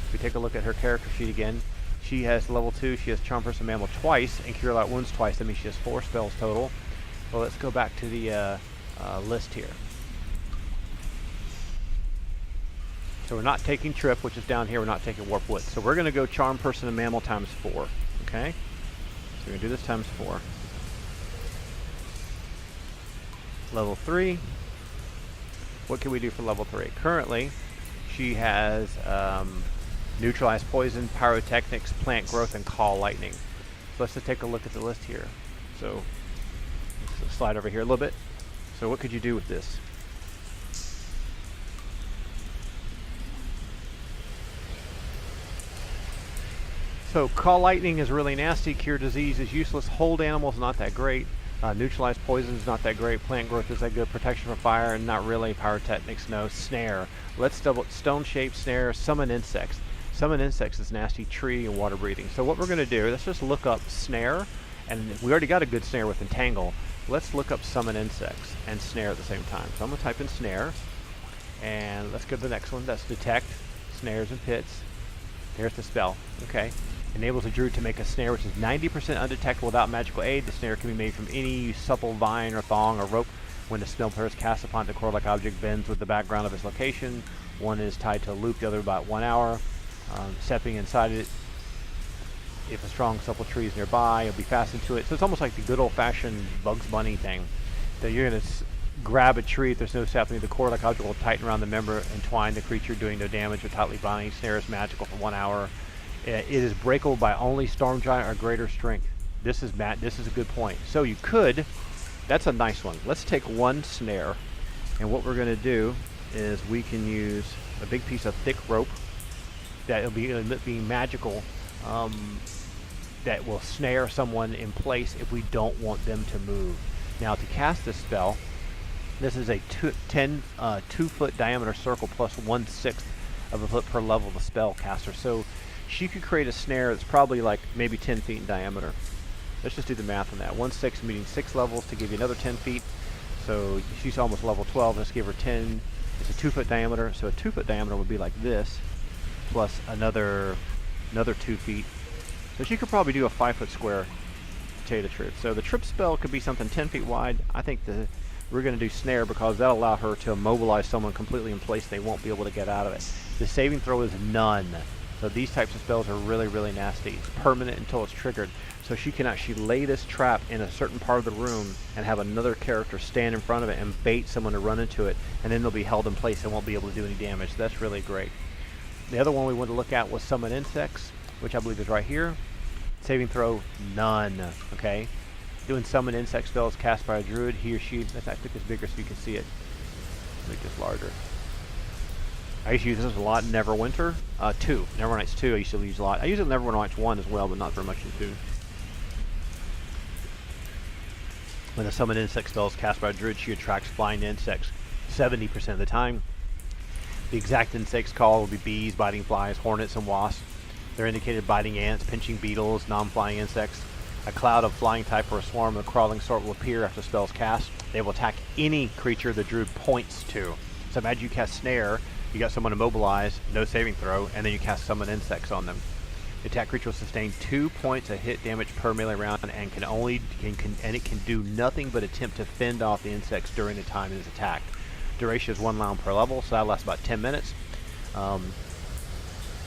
If we take a look at her character sheet again, she has level 2. She has charm person mammal twice and cure light wounds twice. That means she has 4 spells total. Well, let's go back to the list here. So we're not taking trip, which is down here. We're not taking warp wood. So we're going to go charm person and mammal times 4. Okay? So we're going to do this times 4. Level 3. What can we do for level 3? Currently, she has neutralize poison, pyrotechnics, plant growth, and call lightning. So let's just take a look at the list here. So let's slide over here a little bit. So what could you do with this? So call lightning is really nasty. Cure disease is useless. Hold animal is not that great. Neutralize poison is not that great. Plant growth is that good. Protection from fire, not really. Pyrotechnics, no. Snare. Let's double stone shape snare. Summon insects. Summon insects is nasty. Tree and water breathing. So what we're going to do, let's just look up snare, and we already got a good snare with entangle. Let's look up summon insects and snare at the same time. So I'm going to type in snare, and let's go to the next one. That's detect snares and pits. There's the spell. Okay. Enables a druid to make a snare which is 90% undetectable without magical aid. The snare can be made from any supple vine or thong or rope. When the spell player is cast upon the cord-like object bends with the background of its location. One is tied to a loop, the other about 1 hour. Stepping inside it, if a strong supple tree is nearby, you'll be fastened to it. So it's almost like the good old-fashioned Bugs Bunny thing. That you're going to grab a tree if there's no sapling. The cord-like object will tighten around the member and twine the creature, doing no damage with tightly binding. Snare is magical for 1 hour. It is breakable by only Storm Giant or greater strength. This is a good point. So you could, that's a nice one. Let's take one snare, and what we're going to do is we can use a big piece of thick rope that will be magical, that will snare someone in place if we don't want them to move. Now to cast this spell, this is a 2-foot diameter circle plus 1/6 of a foot per level of the spell caster. So she could create a snare that's probably like maybe 10 feet in diameter. Let's just do the math on that. 1/6 meaning 6 levels to give you another 10 feet. So she's almost level 12. Let's give her 10. It's a 2-foot diameter. So a 2-foot diameter would be like this, plus another 2 feet. So she could probably do a 5-foot square, to tell you the truth. So the trip spell could be something 10 feet wide. I think we're going to do snare because that'll allow her to immobilize someone completely in place. They won't be able to get out of it. The saving throw is none. So these types of spells are really, really nasty. It's permanent until it's triggered. So she can actually lay this trap in a certain part of the room and have another character stand in front of it and bait someone to run into it, and then they'll be held in place and won't be able to do any damage. So that's really great. The other one we wanted to look at was summon insects, which I believe is right here. Saving throw, none. Okay. Doing summon insect spells cast by a druid. He or she, I think it's bigger so you can see it. Make this larger. I used to use this a lot in Neverwinter 2. Neverwinter Nights 2 I used to use a lot. I use it in Neverwinter Nights 1 as well, but not very much in 2. When the summon insect spell is cast by a druid, she attracts flying insects 70% of the time. The exact insects called will be bees, biting flies, hornets, and wasps. They're indicated biting ants, pinching beetles, non-flying insects. A cloud of flying type or a swarm of crawling sort will appear after the spell is cast. They will attack any creature the druid points to. So imagine you cast Snare, you got someone immobilized, no saving throw, and then you cast summon insects on them. The attack creature will sustain 2 points of hit damage per melee round, and it can do nothing but attempt to fend off the insects during the time it is attacked. Duration is 1 round per level, so that lasts about 10 minutes.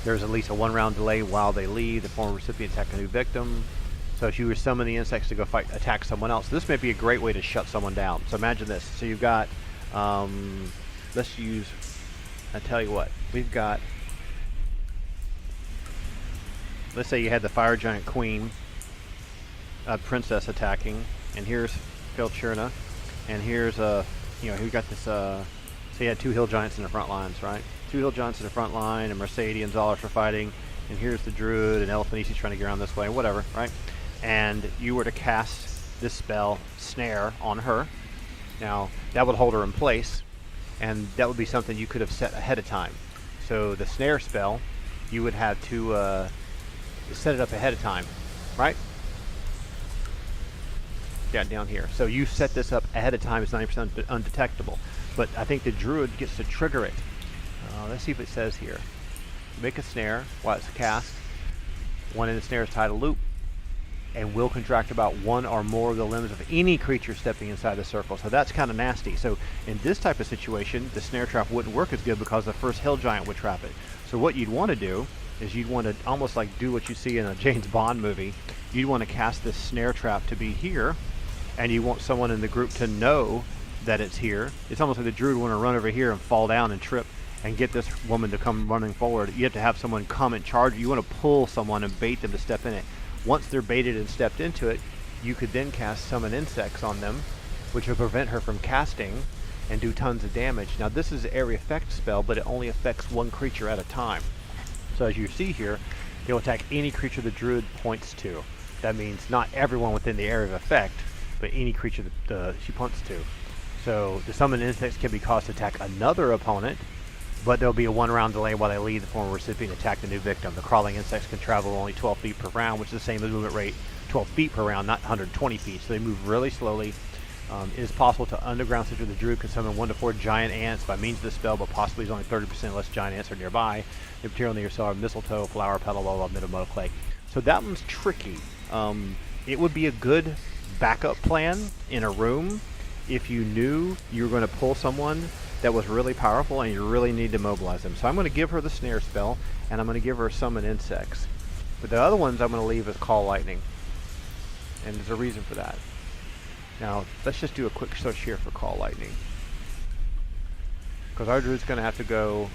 There's at least a 1 round delay while they leave. The former recipient attack a new victim. So if you were summon the insects to go attack someone else, this may be a great way to shut someone down. So imagine this. So you've got, let's use, I tell you what, we've got, let's say you had the fire giant queen, princess attacking, and here's Faoltiarna, and here's we got this, so you had 2 hill giants in the front lines, right? 2 hill giants in the front line, and Mercedes and Zollars for fighting, and here's the druid, and Elfinice's trying to get around this way, whatever, right? And you were to cast this spell, Snare, on her. Now, that would hold her in place, and that would be something you could have set ahead of time. So the Snare spell, you would have to set it up ahead of time, right? Yeah, down here. So you set this up ahead of time, it's 90% undetectable. But I think the druid gets to trigger it. Let's see if it says here. Make a snare while it's cast. One end of the snare is tied a loop, and will contract about 1 or more of the limbs of any creature stepping inside the circle. So that's kind of nasty. So in this type of situation, the snare trap wouldn't work as good because the first hill giant would trap it. So what you'd want to do is you'd want to almost like do what you see in a James Bond movie. You'd want to cast this snare trap to be here, and you want someone in the group to know that it's here. It's almost like the druid would want to run over here and fall down and trip and get this woman to come running forward. You have to have someone come and charge. You want to pull someone and bait them to step in it. Once they're baited and stepped into it, you could then cast summon insects on them, which will prevent her from casting and do tons of damage. Now this is an area effect spell, but it only affects 1 creature at a time. So as you see here, it will attack any creature the druid points to. That means not everyone within the area of effect, but any creature that she punts to. So the summoned insects can be caused to attack another opponent, but there'll be a 1-round delay while they leave the former recipient attack the new victim. The crawling insects can travel only 12 feet per round, which is the same as movement rate, 12 feet per round, not 120 feet. So they move really slowly. It is possible to underground siege with the druid can summon 1 to 4 giant ants by means of the spell, but possibly is only 30% less giant ants are nearby. The material near yourself are mistletoe, flower petal, blah, blah, blah, clay. So that one's tricky. It would be a good backup plan in a room if you knew you were going to pull someone that was really powerful and you really need to mobilize them. So I'm going to give her the snare spell, and I'm going to give her summon insects. But the other ones I'm going to leave as call lightning. And there's a reason for that. Now, let's just do a quick search here for call lightning. Because our druid's going to have to go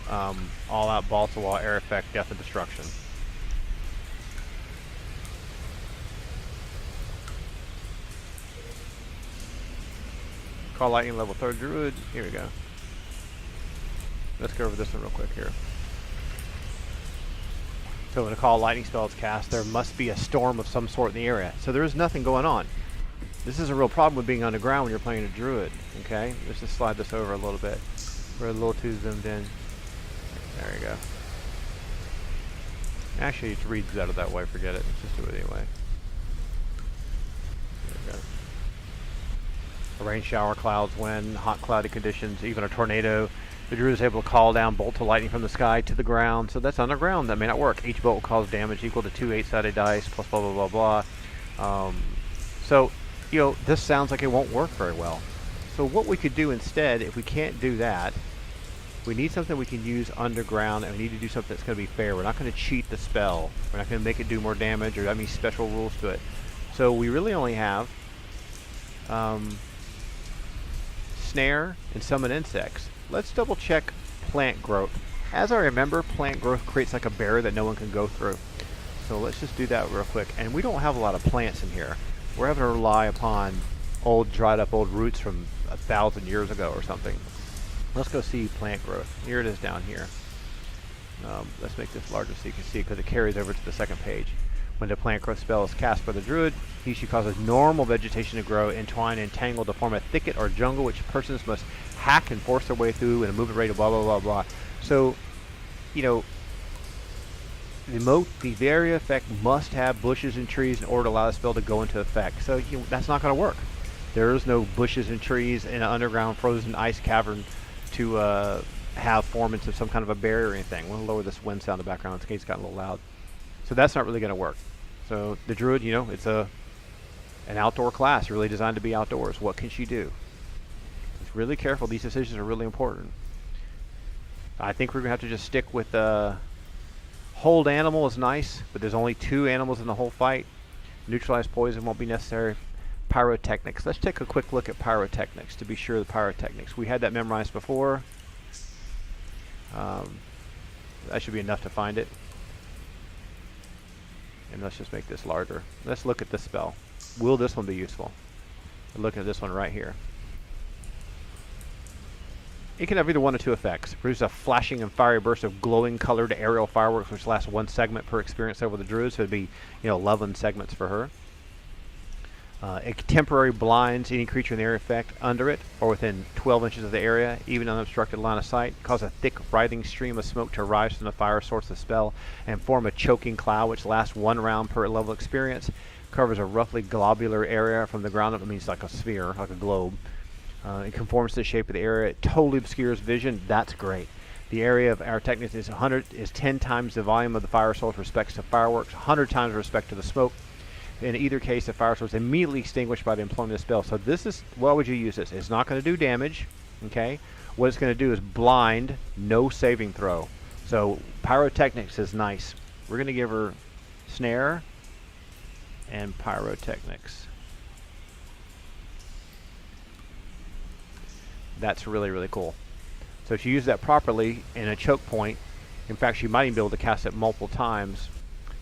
all out, ball to wall, air effect, death and destruction. Call lightning level 3rd druid. Here we go. Let's go over this one real quick here. So when a call lightning spell is cast, there must be a storm of some sort in the area. So there is nothing going on. This is a real problem with being underground when you're playing a druid. Okay, let's just slide this over a little bit. We're a little too zoomed in. There you go. Actually, it reads better that way. Forget it. Let's just do it anyway. There we go. A rain shower, clouds, wind, hot cloudy conditions, even a tornado. The druid is able to call down bolt of lightning from the sky to the ground. So that's underground. That may not work. Each bolt will cause damage equal to 2 8-sided dice plus blah blah blah blah. So you know, this sounds like it won't work very well. So what we could do instead, if we can't do that, we need something we can use underground, and we need to do something that's going to be fair. We're not going to cheat the spell. We're not going to make it do more damage or have any special rules to it. So we really only have snare and summon insects. Let's double check plant growth. As I remember, plant growth creates like a barrier that no one can go through. So let's just do that real quick. And we don't have a lot of plants in here. We're having to rely upon old, dried up old roots from 1,000 years ago or something. Let's go see plant growth. Here it is down here. Let's make this larger so you can see it because it carries over to the second page. When the plant growth spell is cast by the druid, she causes normal vegetation to grow, entwine, and entangle to form a thicket or jungle which persons must hack and force their way through in a movement rate of blah blah blah blah. So, you know, the area effect must have bushes and trees in order to allow the spell to go into effect. So that's not going to work. There is no bushes and trees in an underground frozen ice cavern to have formants of some kind of a barrier or anything. We'll lower this wind sound in the background in case it's gotten a little loud. So that's not really going to work. So the druid, you know, it's an outdoor class, really designed to be outdoors. What can she do? Just really careful. These decisions are really important. I think we're going to have to just stick with hold animal is nice, but there's only 2 animals in the whole fight. Neutralize poison won't be necessary. Pyrotechnics. Let's take a quick look at pyrotechnics to be sure the pyrotechnics. We had that memorized before. That should be enough to find it. And let's just make this larger. Let's look at this spell. Will this one be useful? We're looking at this one right here. It can have either 1 or 2 effects. Produce a flashing and fiery burst of glowing colored aerial fireworks which lasts 1 segment per experience over the druid, so it'd be, you know, 11 segments for her. It temporarily blinds any creature in the area effect under it or within 12 inches of the area, even unobstructed line of sight. Cause a thick, writhing stream of smoke to rise from the fire source of the spell and form a choking cloud which lasts 1 round per level experience. Covers a roughly globular area from the ground up. It means like a sphere, like a globe. It conforms to the shape of the area. It totally obscures vision. That's great. The area of our technique is 10 times the volume of the fire source with respect to fireworks, 100 times with respect to the smoke. In either case, the fire source is immediately extinguished by the employment of the spell. So this is, why would you use this? It's not going to do damage, okay? What it's going to do is blind, no saving throw. So pyrotechnics is nice. We're going to give her snare and pyrotechnics. That's really, really cool. So if you use that properly in a choke point, in fact, she might even be able to cast it multiple times.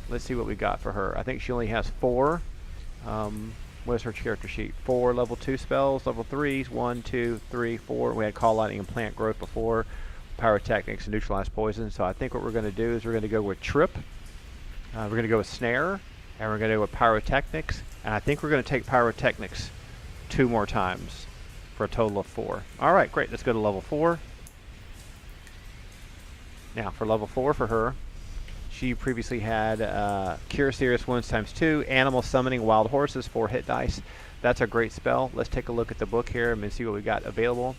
Let's see what we got for her. I think she only has 4. What is her character sheet? 4 level 2 spells, level 3s, 1, 2, 3, 4. We had call lightning and plant growth before, pyrotechnics and neutralize poison. So I think what we're going to do is we're going to go with trip. We're going to go with snare, and we're going to go with pyrotechnics. And I think we're going to take pyrotechnics 2 more times for a total of 4. All right, great. Let's go to level 4. Now, for level 4 for her, she previously had Cure Serious Wounds ×2, Animal Summoning Wild Horses, 4 hit dice. That's a great spell. Let's take a look at the book here and see what we got available.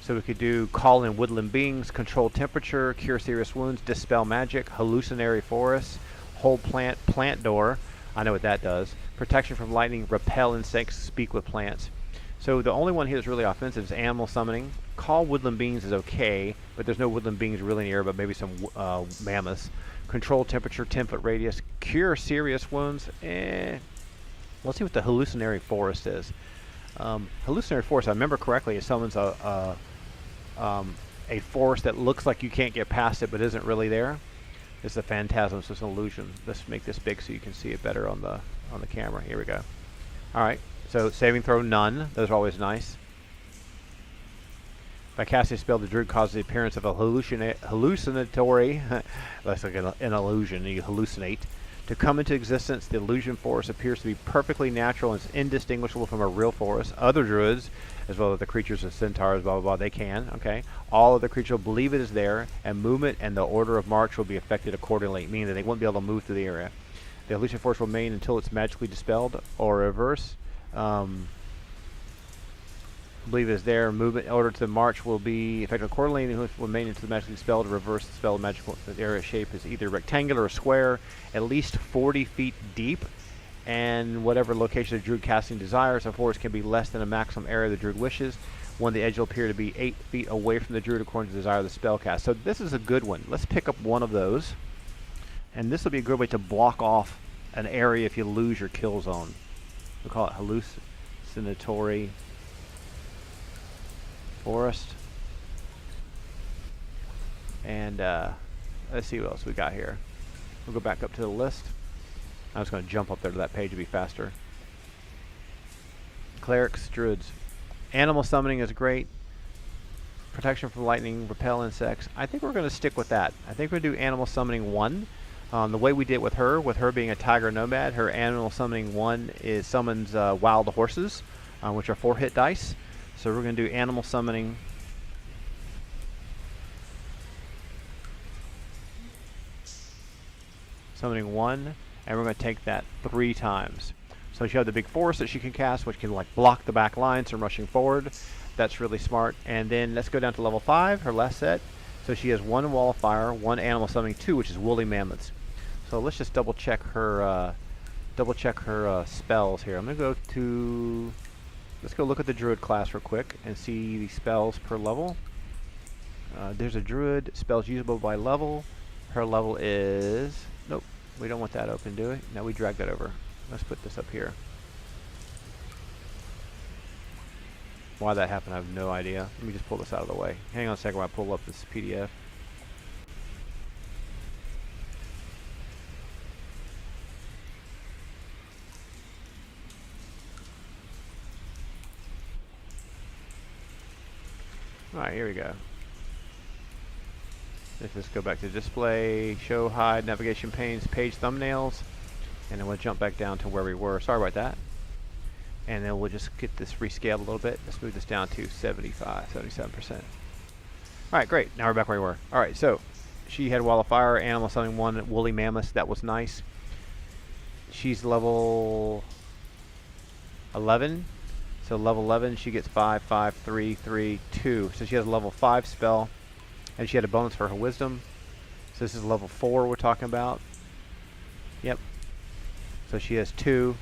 So we could do Call in Woodland Beings, Control Temperature, Cure Serious Wounds, Dispel Magic, Hallucinatory Forest, Hold Plant, Plant Door. I know what that does. Protection from Lightning, Repel Insects, Speak with Plants. So the only one here that's really offensive is Animal Summoning. Call Woodland Beings is okay, but there's no Woodland Beings really near, but maybe some mammoths. Control Temperature, 10-foot radius. Cure Serious Wounds, Let's see what the Hallucinatory Forest is. Hallucinatory Forest, I remember correctly, it summons a forest that looks like you can't get past it but isn't really there. It's the Phantasm Solutions. Let's make this big so you can see it better on the camera. Here we go. All right, so saving throw none. Those are always nice. By casting a spell, the druid causes the appearance of a hallucinatory, that's like an illusion, you hallucinate, to come into existence. The illusion forest appears to be perfectly natural and is indistinguishable from a real forest. Other druids, as well as the creatures and centaurs, blah, blah, blah, they can, okay? All of the creatures will believe it is there, and movement and the order of march will be affected accordingly, meaning that they won't be able to move through the area. The illusion forest will remain until it's magically dispelled, or reverse. Believe it is there. Movement in order to march will be affected accordingly, and will remain until the magically dispelled. Reverse the spell. Magical the area shape is either rectangular or square, at least 40 feet deep, and whatever location the druid casting desires. A forest can be less than a maximum area the druid wishes. One, the edge will appear to be 8 feet away from the druid according to the desire of the spell cast. So this is a good one. Let's pick up one of those, and this will be a good way to block off an area if you lose your kill zone. We call it hallucinatory forest. And let's see what else we got here. We'll go back up to the list. I'm just going to jump up there to that page to be faster. Clerics, druids. Animal summoning is great. Protection from lightning, repel insects. I think we're going to stick with that. I think we're going to do animal summoning 1. The way we did with her being a tiger nomad, her animal summoning 1 is summons wild horses, which are 4 hit dice. So we're going to do animal summoning. Summoning 1, and we're going to take that 3 times. So she has the big force that she can cast, which can like block the back lines from rushing forward. That's really smart. And then let's go down to level 5, her last set. So she has 1 wall of fire, 1 animal summoning 2, which is woolly mammoths. So let's just double check her spells here. I'm going to go to, let's go look at the druid class real quick and see the spells per level. There's a druid, spells usable by level. Her level is, nope, we don't want that open, do we? No, we drag that over. Let's put this up here. Why that happened, I have no idea. Let me just pull this out of the way. Hang on a second while I pull up this PDF. Alright, here we go. Let's just go back to display, show, hide, navigation panes, page thumbnails, and then we'll jump back down to where we were. Sorry about that. And then we'll just get this rescaled a little bit. Let's move this down to 77%. Alright, great. Now we're back where we were. Alright, so she had Wall of Fire, Animal Summoning 1, Woolly Mammoth. That was nice. She's level 11. So level 11, she gets 5, 5, 3, 3, 2. So she has a level 5 spell. And she had a bonus for her wisdom. So this is level 4 we're talking about. Yep. So she has 2,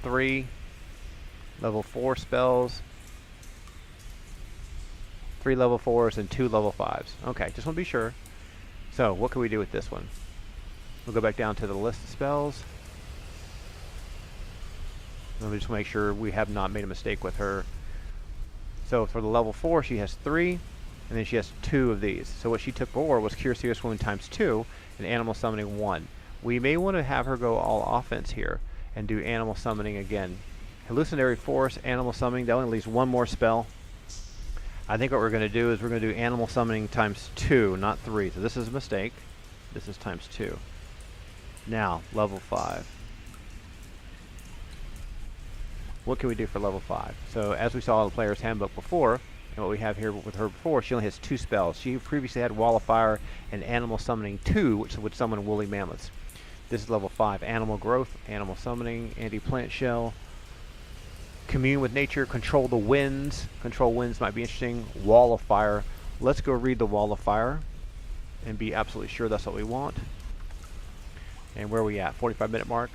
3, level 4 spells, 3 level 4s, and 2 level 5s. Okay, just want to be sure. So what can we do with this one? We'll go back down to the list of spells. Let me just make sure we have not made a mistake with her. So for the level 4, she has 3. And then she has 2 of these. So what she took for was Cure Serious Wound ×2 and Animal Summoning 1. We may want to have her go all offense here and do Animal Summoning again. Hallucinatory Force, Animal Summoning, that only leaves 1 more spell. I think what we're going to do is we're going to do Animal Summoning ×2, not 3. So this is a mistake. This is ×2. Now, level 5. what can we do for level 5? So as we saw in the player's handbook before, and what we have here with her before, she only has 2 spells. She previously had Wall of Fire and Animal Summoning 2, which would summon woolly mammoths. This is level 5. Animal Growth, Animal Summoning, Anti-Plant Shell, Commune with Nature, Control the Winds. Control Winds might be interesting. Wall of Fire. Let's go read the Wall of Fire and be absolutely sure that's what we want. And where are we at? 45-minute mark.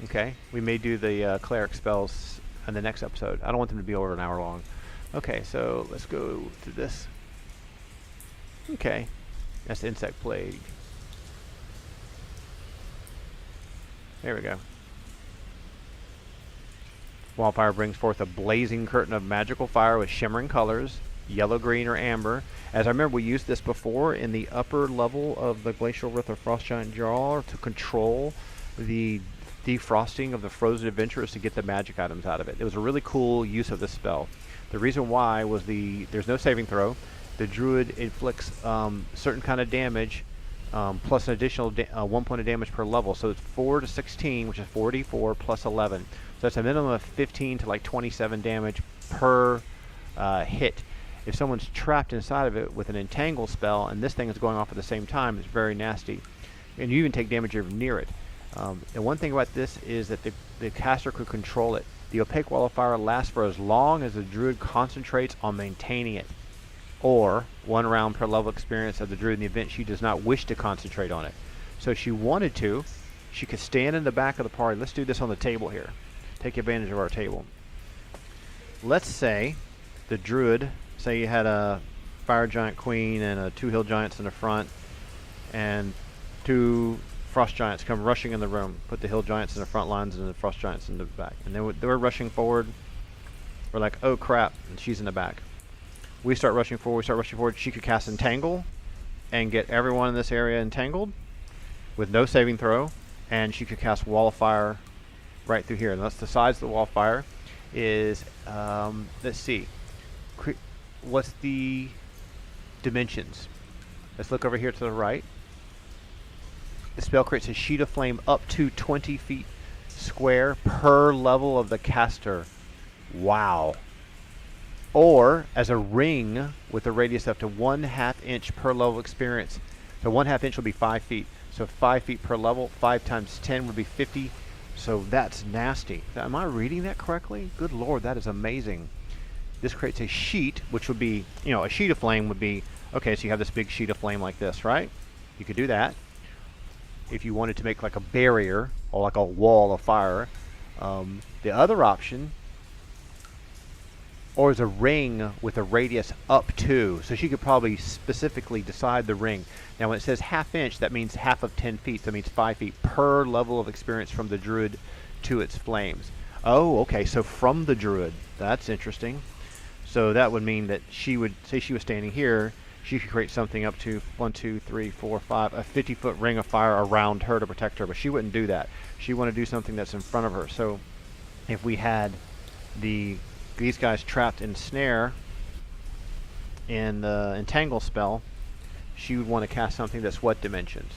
Okay, we may do the cleric spells in the next episode. I don't want them to be over an hour long. Okay, so let's go to this. Okay, that's the Insect Plague. There we go. Wildfire brings forth a blazing curtain of magical fire with shimmering colors, yellow, green, or amber. As I remember, we used this before in the upper level of the Glacial Rift of Frost Giant Jarl to control the defrosting of the frozen adventurers to get the magic items out of it. It was a really cool use of this spell. The reason why was there's no saving throw. The druid inflicts certain kind of damage plus an additional 1 point of damage per level. So it's 4 to 16, which is 4d4 plus 11. So that's a minimum of 15 to like 27 damage per hit. If someone's trapped inside of it with an entangle spell and this thing is going off at the same time, it's very nasty. And you even take damage if you're near it. And one thing about this is that the caster could control it. The opaque wall of fire lasts for as long as the druid concentrates on maintaining it, or 1 round per level experience of the druid in the event she does not wish to concentrate on it. So if she wanted to, she could stand in the back of the party. Let's do this on the table here. Take advantage of our table. Let's say the druid, say you had a fire giant queen and 2 hill giants in the front, and 2 frost giants come rushing in the room. Put the hill giants in the front lines and the frost giants in the back. And then they were rushing forward. We're like, oh crap, and she's in the back. We start rushing forward. She could cast Entangle and get everyone in this area entangled with no saving throw. And she could cast Wall of Fire right through here. And that's the size of the Wall of Fire is, let's see. What's the dimensions? Let's look over here to the right. The spell creates a sheet of flame up to 20 feet square per level of the caster. Wow. Or as a ring with a radius up to 1/2 inch per level experience. So 1/2 inch will be 5 feet. So 5 feet per level, 5 times 10 would be 50. So that's nasty. Am I reading that correctly? Good Lord, that is amazing. This creates a sheet, which would be, a sheet of flame would be, okay, so you have this big sheet of flame like this, right? You could do that. If you wanted to make like a barrier or like a wall of fire. The other option, or is a ring with a radius up to. So she could probably specifically decide the ring. Now when it says 1/2 inch, that means half of 10 feet. That means 5 feet per level of experience from the druid to its flames. Oh, okay, so from the druid. That's interesting. So that would mean that she would, say she was standing here, she could create something up to 1, 2, 3, 4, 5, a 50-foot ring of fire around her to protect her, but she wouldn't do that. She wanted to do something that's in front of her. So if we had these guys trapped in snare in the entangle spell, she would want to cast something that's what dimensions?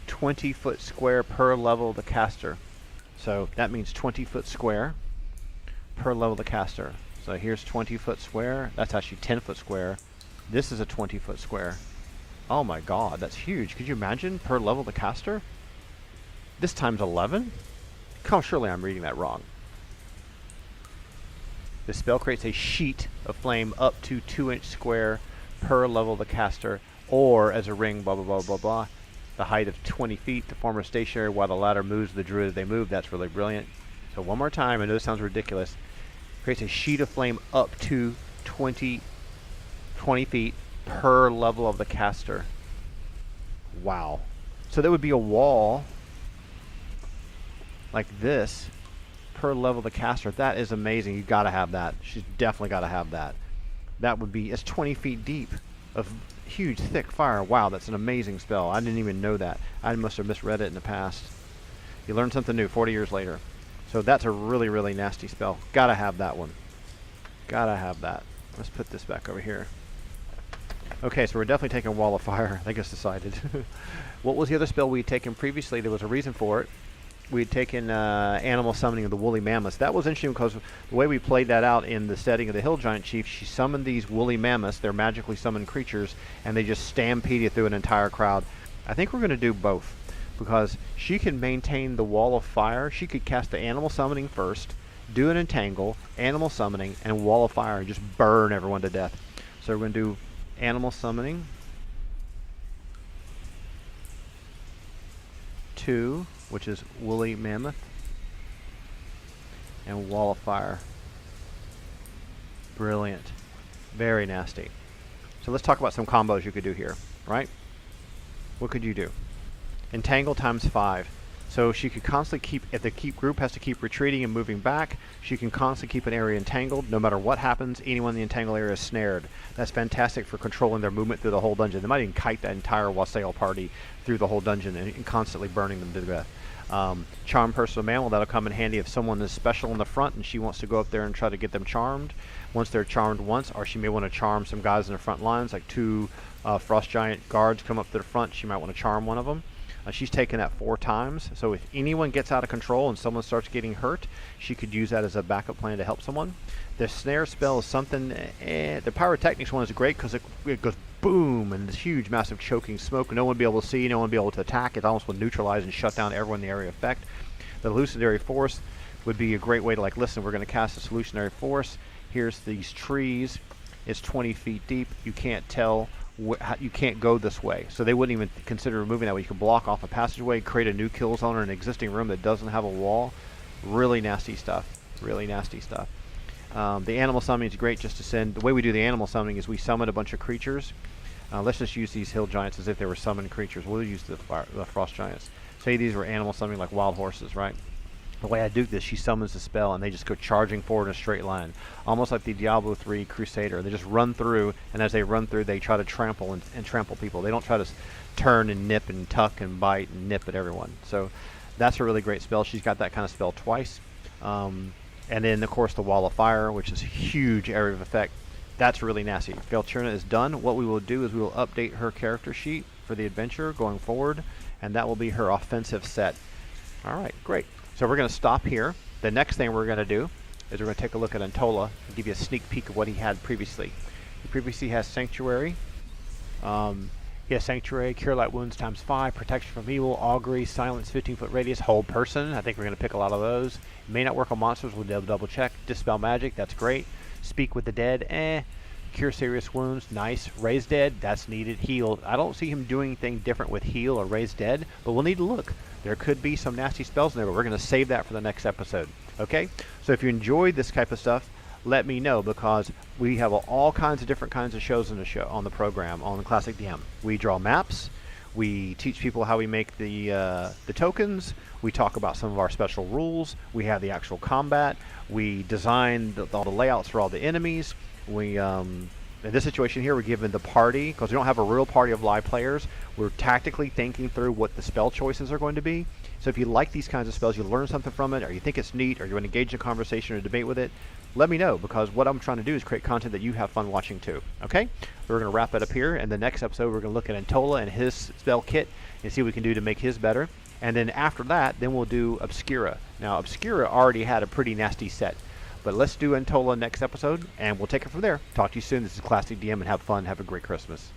20-foot square per level of the caster. So that means 20-foot square per level of the caster. So here's 20-foot square. That's actually 10-foot square. This is a 20-foot square. Oh my god, that's huge. Could you imagine per level of the caster? This times 11? Oh, surely I'm reading that wrong. The spell creates a sheet of flame up to 2-inch square per level of the caster, or as a ring, blah, blah, blah, blah, blah. The height of 20 feet, the former stationary while the ladder moves the druid as they move. That's really brilliant. So one more time, I know this sounds ridiculous. Creates a sheet of flame up to 20 feet per level of the caster. Wow. So that would be a wall like this per level of the caster. That is amazing. You gotta have that. She's definitely gotta have that. That would be, it's 20 feet deep of huge thick fire. Wow, that's an amazing spell. I didn't even know that. I must have misread it in the past. You learn something new 40 years later. So that's a really, really nasty spell. Gotta have that one. Gotta have that. Let's put this back over here. Okay, so we're definitely taking Wall of Fire. I think it's decided. What was the other spell we had taken previously? There was a reason for it. we had taken animal summoning of the woolly mammoths. That was interesting because the way we played that out in the setting of the Hill Giant Chief, she summoned these woolly mammoths. They're magically summoned creatures, and they just stampeded through an entire crowd. I think we're going to do both because she can maintain the wall of fire. She could cast the animal summoning first, do an entangle, animal summoning, and wall of fire, and just burn everyone to death. So we're going to do animal summoning. 2, which is woolly mammoth, and wall of fire. Brilliant. Very nasty. So let's talk about some combos you could do here, right? What could you do? Entangle times 5. So she could constantly keep, if the group has to keep retreating and moving back, she can constantly keep an area entangled. No matter what happens, anyone in the entangle area is snared. That's fantastic for controlling their movement through the whole dungeon. They might even kite that entire wassail party through the whole dungeon and constantly burning them to death. Charm personal mammal, that'll come in handy if someone is special in the front and she wants to go up there and try to get them charmed. Once they're charmed once, or she may want to charm some guys in the front lines, like 2 frost giant guards come up to the front, she might want to charm one of them. She's taken that 4 times, so if anyone gets out of control and someone starts getting hurt, she could use that as a backup plan to help someone. The snare spell is something, the pyrotechnics one is great because it goes boom and this huge massive choking smoke. No one will be able to see, no one will be able to attack. It almost will neutralize and shut down everyone in the area of effect. The hallucinatory force would be a great way to, like, listen, we're going to cast a hallucinatory force. Here's these trees. It's 20 feet deep. You can't tell. You can't go this way, so they wouldn't even consider removing that way. You can block off a passageway, create a new kill zone in an existing room that doesn't have a wall. Really nasty stuff. Really nasty stuff. The animal summoning is great just to send. The way we do the animal summoning is we summon a bunch of creatures. Let's just use these hill giants as if they were summoned creatures. We'll use the frost giants. Say these were animal summoning like wild horses, right? The way I do this, she summons the spell, and they just go charging forward in a straight line, almost like the Diablo 3 Crusader. They just run through, and as they run through, they try to trample and trample people. They don't try to turn and nip and tuck and bite and nip at everyone. So that's a really great spell. She's got that kind of spell twice. And then, of course, the Wall of Fire, which is a huge area of effect. That's really nasty. Faoltiarna is done. What we will do is we will update her character sheet for the adventure going forward, and that will be her offensive set. All right, great. So we're going to stop here. The next thing we're going to do is we're going to take a look at Antola and give you a sneak peek of what he had previously. He previously has Sanctuary. He has Sanctuary, Cure Light Wounds times 5, Protection from Evil, Augury, Silence, 15-foot radius, Hold Person. I think we're going to pick a lot of those. It may not work on monsters. We'll double check. Dispel Magic. That's great. Speak with the Dead. Cure Serious Wounds. Nice. Raise Dead. That's needed. Heal. I don't see him doing anything different with Heal or Raise Dead, but we'll need to look. There could be some nasty spells in there, but we're going to save that for the next episode. Okay? So if you enjoyed this type of stuff, let me know, because we have all kinds of different kinds of shows on the program on the Classic DM. We draw maps. We teach people how we make the tokens. We talk about some of our special rules. We have the actual combat. We design all the layouts for all the enemies. We in this situation here, we're given the party, because we don't have a real party of live players. We're tactically thinking through what the spell choices are going to be. So if you like these kinds of spells, you learn something from it, or you think it's neat, or you want to engage in a conversation or debate with it, let me know, because what I'm trying to do is create content that you have fun watching too. Okay? We're going to wrap it up here. In the next episode, we're going to look at Antola and his spell kit and see what we can do to make his better. And then after that, then we'll do Obscura. Now, Obscura already had a pretty nasty set. But let's do Antola next episode, and we'll take it from there. Talk to you soon. This is Classic DM, and have fun. Have a great Christmas.